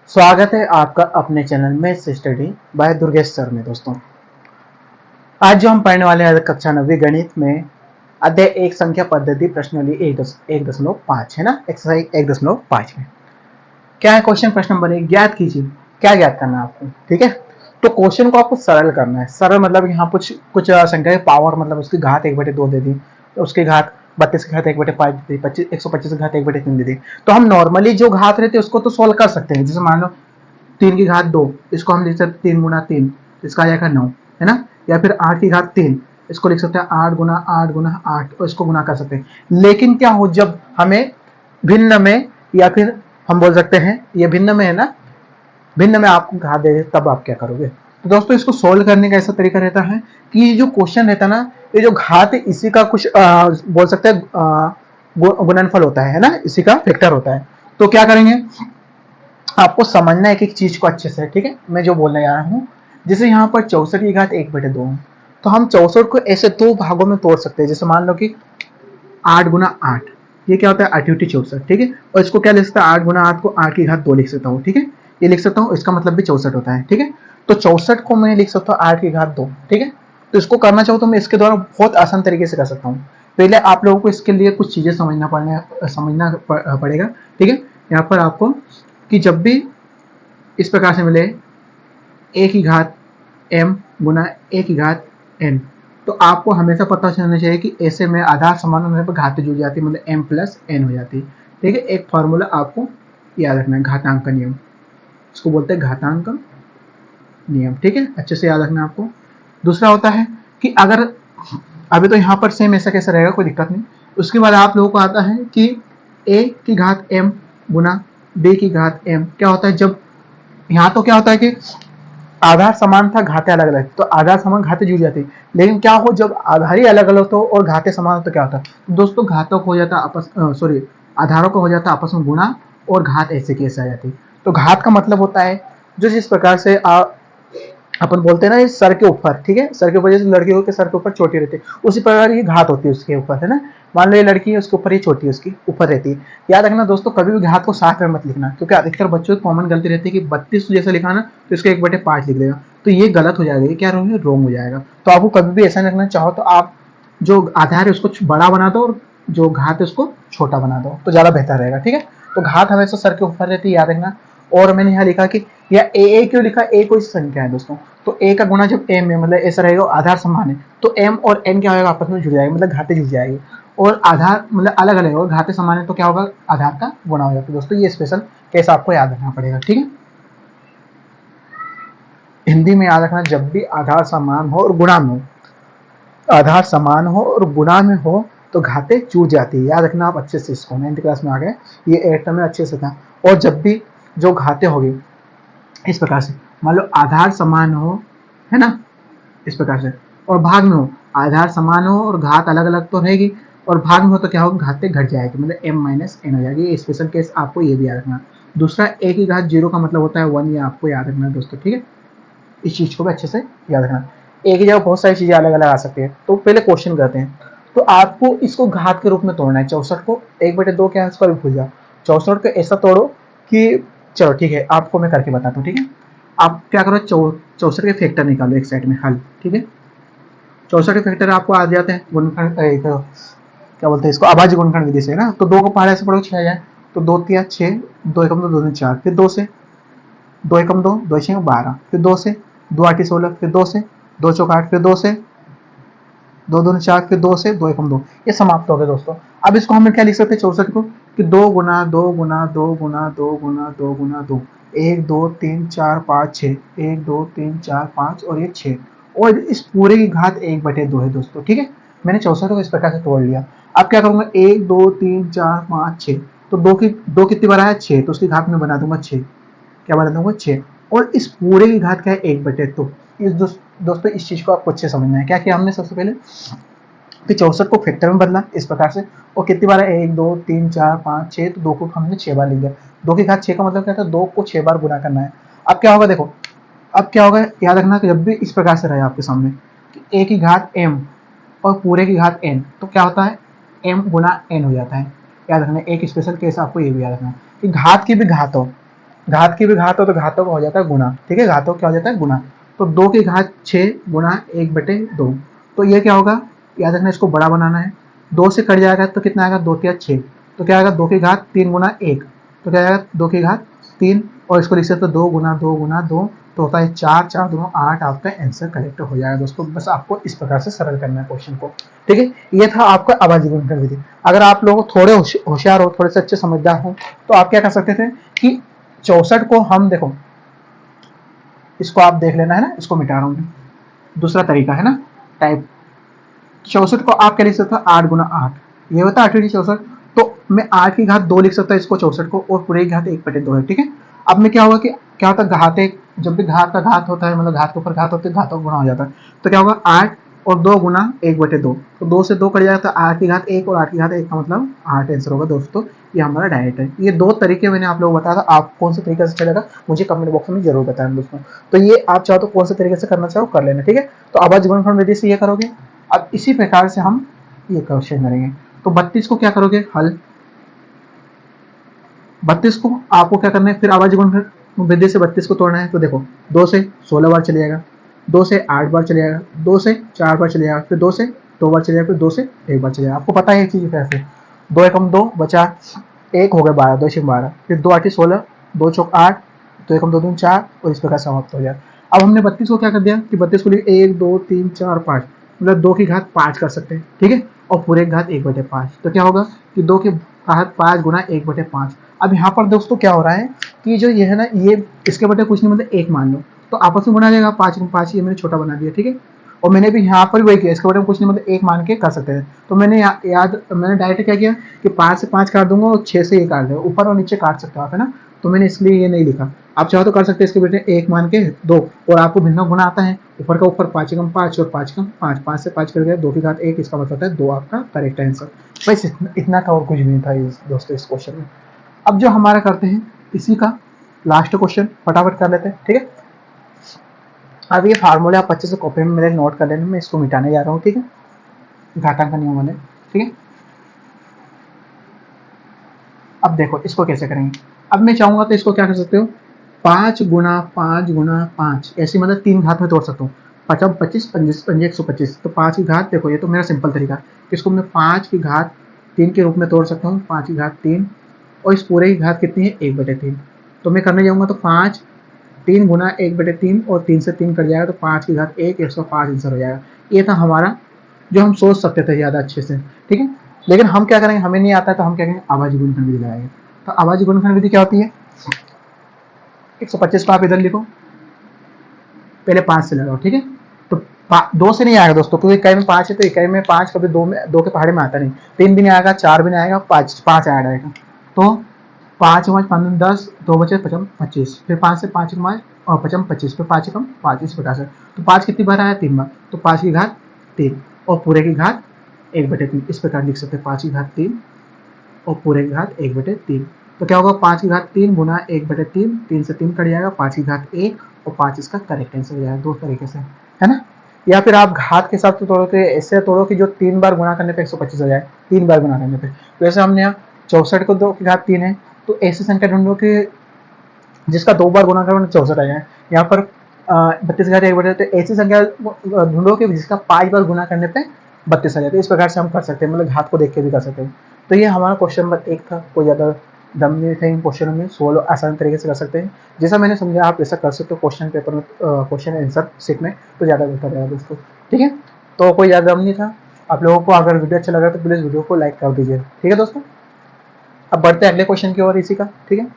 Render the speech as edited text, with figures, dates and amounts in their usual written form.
स्वागत है आपका अपने चैनल में स्टडी बाय दुर्गेश सर में। दोस्तों, आज जो हम पढ़ने वाले हैं कक्षा 9वीं गणित में अध्याय 1 संख्या पद्धति प्रश्नावली 1.5 है ना, एक्सरसाइज 1.5 में क्या है क्वेश्चन। प्रश्न नंबर 1, ज्ञात कीजिए। क्या ज्ञात करना है आपको, ठीक है। तो क्वेश्चन को आपको सरल करना है। सरल मतलब यहाँ कुछ कुछ संख्या की पावर, मतलब उसकी घात 1/2 दे दी, तो उसकी घात 32 की घात 1/5 दे दी, 125 की घात 1/3 दे दी। तो हम नॉर्मली जो घात रहती है उसको तो सोल्व कर सकते हैं। जैसे मान लो 3 की घात 2, इसको हम लिख सकते हैं 3 गुना 3, इसका आ जाएगा 9, है ना। या फिर 8 की घात 3, इसको लिख सकते हैं 8 गुना 8 गुना 8, और इसको गुना कर सकते हैं। लेकिन क्या हो, जब हमें भिन्न में, या फिर हम बोल सकते हैं ये भिन्न में है ना, भिन्न में आपको घात दे दे, तब आप क्या करोगे। तो दोस्तों, इसको सोल्व करने का ऐसा तरीका रहता है कि ये जो क्वेश्चन रहता है ना, ये जो घात है इसी का कुछ बोल सकते हैं गुणनफल होता है ना, इसी का फैक्टर होता है। तो क्या करेंगे, आपको समझना है एक एक चीज को अच्छे से, ठीक है। मैं जो बोलने जा रहा हूँ, जैसे यहाँ पर 64 की घात 1/2 है, तो हम 64 को ऐसे दो भागों में तोड़ सकते हैं। जैसे मान लो कि 8 गुना 8, ये क्या होता है 8×64, ठीक है। और इसको क्या लिख सकता है, 8 गुना 8 को 8 की घात 2 लिख सकता हूँ, ठीक है। ये लिख सकता हूँ, इसका मतलब भी 64 होता है, ठीक है। तो 64 को मैं लिख सकता हूँ 8 की घात 2, ठीक है। तो इसको करना चाहूँ तो मैं इसके द्वारा बहुत आसान तरीके से कर सकता हूँ। पहले आप लोगों को इसके लिए कुछ चीजें समझना पड़ेगा, ठीक है। यहाँ पर आपको कि जब भी इस प्रकार से मिले a की घात m गुना a की घात n, तो आपको हमेशा पता चलना चाहिए कि ऐसे में आधार समान होने पर घातें जुड़ जाती है, मतलब m प्लस n हो जाती है, ठीक है। एक फॉर्मूला आपको याद रखना है, घातांक का नियम, इसको बोलते हैं घातांक नियम, ठीक है। अच्छे से याद रखना आपको। दूसरा होता है कि अगर अभी तो यहाँ पर सेम ऐसा कैसा रहेगा, कोई दिक्कत नहीं। उसके बाद आप लोगों को आता है कि a की घात m गुना b की घात m क्या होता है। जब यहाँ तो क्या होता है कि आधार समान था, घातें अलग अलग, तो आधार समान घातें जुड़ जाती। लेकिन क्या हो, जब आधार ही अलग अलग हो और घातें समान हो तो क्या होता है दोस्तों, घातों को हो जाता आपस सॉरी आधारों को हो जाता आपस में गुणा, और घात ऐसे की ऐसे आ जाती। तो घात का मतलब होता है जो जिस प्रकार से अपन बोलते हैं ना, सर के ऊपर, ठीक है। सर के ऊपर, जैसे लड़कियों के सर के ऊपर चोटी रहती है, उसी प्रकार ये घात होती है उसके ऊपर, है ना। मान लो ये लड़की है, उसके ऊपर ये चोटी उसकी ऊपर रहती है। याद रखना दोस्तों, कभी भी घात को साथ में मत लिखना, क्योंकि अधिकतर बच्चों की कॉमन गलती रहती है कि 32 जैसे लिखा ना, तो इसको 1/5 लिख देगा, तो ये गलत हो जाएगा। ये क्या रोंग हो जाएगा। तो आपको कभी भी ऐसा रखना, चाहो तो आप जो आधार है उसको बड़ा बना दो, और जो घात है उसको छोटा बना दो, तो ज्यादा बेहतर रहेगा, ठीक है। तो घात हमेशा सर के ऊपर रहती है, याद रखना। और मैंने यहाँ लिखा कि या ए क्यों लिखा, ए कोई संख्या है दोस्तों, तो ए का गुणा जब एम है, मतलब ऐसा रहेगा आधार समान है, तो एम और एन क्या होगा, आपस में जुड़ जाएगी, मतलब घातें जुड़ जाएगी। और आधार मतलब अलग अलग होगा, घातें समान है तो क्या होगा, आधार का गुणा हो जाता है। दोस्तों, ये स्पेशल केस आपको याद रखना पड़ेगा, ठीक है। हिंदी में याद रखना, जब भी आधार समान हो और गुणा में हो, आधार समान हो और गुणा में हो तो घातें जुड़ जाती है। याद रखना आप अच्छे से, इसको 9th क्लास में आ गए, ये 8th में अच्छे से था। और जब भी जो घातें होगी इस प्रकार से, मान लो आधार समान हो, है ना, इस प्रकार से, और भाग में हो, आधार समान हो और घात अलग अलग तो रहेगी, और भाग में हो तो क्या होगा, घातें घट जाएगी, मतलब m माइनस n हो जाएगी। ये स्पेशल केस आपको ये भी याद रखना। दूसरा, a की घात 0 का मतलब होता है 1, ये आपको याद रखना है दोस्तों, ठीक है। इस चीज को भी अच्छे से याद रखना। एक ही जगह बहुत सारी चीजें अलग अलग आ सकती है। तो पहले क्वेश्चन करते हैं। तो आपको इसको घात के रूप में तोड़ना है। 64 को 1/2 क्या है, इसका भी भूल जाओ। 64 को ऐसा तोड़ो कि, चलो ठीक है, आपको मैं करके बताता हूँ, ठीक है। आप क्या करो, 64 के फैक्टर निकालो एक साइड में, हल, ठीक है। 64 के फैक्टर आपको आ जाते हैं गुणनखंड, क्या बोलते हैं इसको, अभाज्य गुणनखंड विधि से ना। तो 2 को पहाड़े से पढ़ो 6 आ जाए, तो 2 3 6, 2 एकम 2 2 3 4, फिर 2 से 2 एकम 2 2 6 12, फिर 2 से 2 8 16, फिर 2 से 2 चौक 8, फिर 2 से 2 2 4, फिर 2 से 2 एकम 2, ये समाप्त हो गए दोस्तों। अब इसको हम क्या लिख सकते हैं 64 को, कि 2 गुना 2 गुना 2 गुना 2 गुना 2 गुना 2, 1 2 3 4 5 6, 1 2 3 4 5 और ये 6, और इस पूरे की घात 1/2 है दोस्तों, ठीक है। मैंने 64 को इस प्रकार से तोड़ लिया। अब क्या करूंगा, 1 2 3 4 5 6, तो 2 कितनी बार है 6, तो उसकी घात में बना दूंगा 6, क्या बना दूंगा 6, और इस पूरे की घात क्या है 1/2। इस दोस्तों, इस चीज को आपको अच्छे समझना है। क्या किया हमने सबसे पहले कि 64 को फैक्टर में बदला इस प्रकार से, और कितनी बार है 1 2 3 4 5 6, तो 2 को हमने 6 बार लिख दिया। 2 की घात 6 का मतलब क्या था, 2 को 6 बार गुना करना है। अब क्या होगा देखो, अब क्या होगा, याद रखना कि जब भी इस प्रकार से रहे आपके सामने कि a की घात m और पूरे की घात n, तो क्या होता है m गुना n हो जाता है। याद रखना, एक स्पेशल केस आपको ये भी याद रखना। कि घात की भी घात हो, घात की भी घात हो तो घातों का हो जाता है गुना, ठीक है, घातों क्या हो जाता है गुना। तो 2 की घात 6 गुना 1/2, तो ये क्या होगा, याद रखना इसको बड़ा बनाना है। 2 से कट जाएगा तो कितना आएगा, 2 तिया 6, तो क्या आएगा 2 की घात 3 गुना 1, तो क्या आएगा 2 की घात 3, और इसको लिख सकते हो 2 गुना 2 गुना 2, तो होता है 4, 4 दूनो 8, आपका आंसर करेक्ट हो जाएगा दोस्तों। बस आपको इस प्रकार से सरल करना है क्वेश्चन को, ठीक है। ये था आपका आवाजी गुणनखंड विधि। अगर आप लोग थोड़े होशियार हो, थोड़े से अच्छे समझदार हो, तो आप क्या कर सकते थे कि 64 को हम देखो, इसको आप देख लेना है ना, इसको मिटा रहा हूँ, दूसरा तरीका है ना टाइप। 64 को आप क्या लिख सकते हो, 8 गुना 8, ये होता है 8 64, तो मैं 8 की घात 2 लिख सकता हूँ इसको 64 को, और पूरे की घात 1/2 है, ठीक है। अब में क्या होगा कि क्या होता है, घात एक, जब भी घात का घात होता है, मतलब घात के ऊपर घात होती है, घातों का गुणा हो जाता है, तो क्या होगा 8 और 2 गुना 1/2, तो 2 से 2 कट जाएगा, तो 8 की घात 1 और 8 की घात 1 का मतलब 8 आंसर होगा दोस्तों। ये हमारा डायरेक्ट है। ये 2 तरीके मैंने आप लोगों को बताया था, आप कौन से तरीके से चलेगा मुझे कमेंट बॉक्स में जरूर बताएं दोस्तों। तो ये आप चाहो तो कौन से तरीके से करना चाहो कर लेना, ठीक है। तो आवाज गुणनखंड विधि से ये करोगे। अब इसी प्रकार से हम ये क्वेश्चन करेंगे। तो 32 को क्या करोगे, हल। 32 को आपको क्या करना है, फिर आवाज गुणनखंड विधि से 32 को तोड़ना है। तो देखो 2 से 16 बार चले जाएगा, 2 से 8 बार चले जाएगा, 2 से 4 बार चले जाएगा, फिर 2 से 2 बार चले जाएगा, फिर 2 से 1 बार चले जाएगा। आपको पता है ये चीज कैसे, 2 एकम 2 बचा 1 हो गया 12, 2 छक 12, फिर 2 8 16, 2 चौक 8, 2 एकम 2 3 4, और इस प्रकार समाप्त हो जाए। अब हमने 32 को क्या कर दिया कि 32 को 1 2 3 4 5, मतलब 2 की घात 5 कर सकते हैं, ठीक है, और पूरे की घात 1/5, तो क्या होगा कि 2 की घात 5 गुना 1/5। अब यहाँ पर दोस्तों क्या हो रहा है कि जो ये है ना, ये इसके बटे कुछ नहीं, मतलब 1 मान लो, तो आपस में गुना जाएगा 5 5, ये मैंने छोटा बना दिया, ठीक है। और मैंने भी यहाँ पर वही किया, इसके बटे कुछ नहीं, मतलब 1 मान के कर सकते हैं। तो मैंने मैंने डायरेक्ट क्या किया कि 5 से 5 काट दूंगा और 6 से ये काट दूंगा, ऊपर और नीचे काट सकते हो आप, है ना। तो मैंने इसलिए ये नहीं लिखा। आप चाहो तो कर सकते हैं इसके बेटे 1 मान के 2, और आपको भिन्न गुना आता है, ऊपर का ऊपर 5 एकम 5 और 5 एकम 5, 5 से 5 कर गया, 2 की घात 1, इसका मतलब है 2 आपका करेक्ट आंसर। बस इतना का और कुछ नहीं था दोस्तों इस क्वेश्चन में। अब जो हमारा करते हैं इसी का लास्ट क्वेश्चन फटाफट कर लेते हैं, ठीक है। अब ये फार्मूले आप अच्छे से कॉपी में मेरे नोट कर लेना, मैं इसको मिटाने जा रहा हूँ, ठीक है, घाटांक का नियम वाले, ठीक है। अब देखो इसको कैसे करेंगे। अब मैं चाहूंगा तो इसको क्या कर सकते हो, 5 गुना 5 गुना 5, ऐसी मतलब 3 घात में तोड़ सकता हूँ। 5 25 25 125, तो 5 की घात देखो, ये तो मेरा सिंपल तरीका है, इसको मैं 5 की घात 3 के रूप में तोड़ सकता हूँ, 5 की घात 3, और इस पूरे की घात कितनी है 1/3। तो मैं करने जाऊंगा तो 5 3 गुना 1/3, और 3 से 3 कट जाएगा, तो 5 की घात 1, 105 आंसर हो जाएगा। ये था हमारा जो हम सोच सकते थे ज़्यादा अच्छे से, ठीक है। लेकिन हम क्या करेंगे, हमें नहीं आता है, तो हम क्या करेंगे, आवाजी गुणनखंड विधि लगाएंगे। तो आवाजी गुणनखंड विधि क्या होती है, 125 को आप इधर लिखो, पहले 5 से लगाओ, ठीक है। तो 2 से नहीं आएगा दोस्तों, क्योंकि इकाई में 5 है, तो इकाई में 5 कभी 2 में 2 के पहाड़े में आता नहीं, 3 भी नहीं आएगा, 4 भी नहीं आएगा, 5 ऐड आएगा। तो 5 5 10, 2 बचे 5 25, फिर 5 से 5 5 और 5 25, फिर 5 कम 5, इस प्रकार से। तो 5 कितनी बार आया, 3 बार, तो 5 की घात 3 और पूरे की घात 1/3, इस प्रकार लिख सकते हैं, 5 की घात 3 और पूरे की घात 1/3। तो क्या होगा, 5 की घात 3 गुना 1/3, 3 से 3 कट जाएगा, 5 की घात 1, और 5 इसका करेक्ट आंसर हो जाएगा, 2 तरीके से, है ना। या फिर आप घात के हिसाब से तोड़ो, तो ऐसे तोड़ो कि जो 3 बार गुणा करने पे 125 हो जाए, 3 बार गुणा करने पे। वैसे हमने यहाँ 64 को 2 की घात 3 है, तो ऐसी संख्या ढूंढो कि जिसका 2 बार गुणा करो 64 आ जाए। यहाँ पर 32 की घात 1/3, तो ऐसी संख्या ढूंढो कि जिसका 5 बार गुणा करने पे 32 आ जाए। तो इस प्रकार से हम कर सकते हैं, मतलब घात को देख के भी कर सकते हैं। तो ये हमारा क्वेश्चन नंबर 1 था, कोई ज़्यादा दम नहीं था इन क्वेश्चनों में, सोल्व आसान तरीके से कर सकते हैं। जैसा मैंने समझा आप ऐसा कर सकते हो क्वेश्चन पेपर में, क्वेश्चन आंसर सीट में, तो ज़्यादा बेहतर रहेगा दोस्तों, ठीक है। तो कोई ज़्यादा दम नहीं था। आप लोगों को अगर वीडियो अच्छा लगा तो प्लीज़ वीडियो को लाइक कर दीजिए, ठीक है दोस्तों। अब बढ़ते हैं अगले क्वेश्चन की ओर इसी का, ठीक है।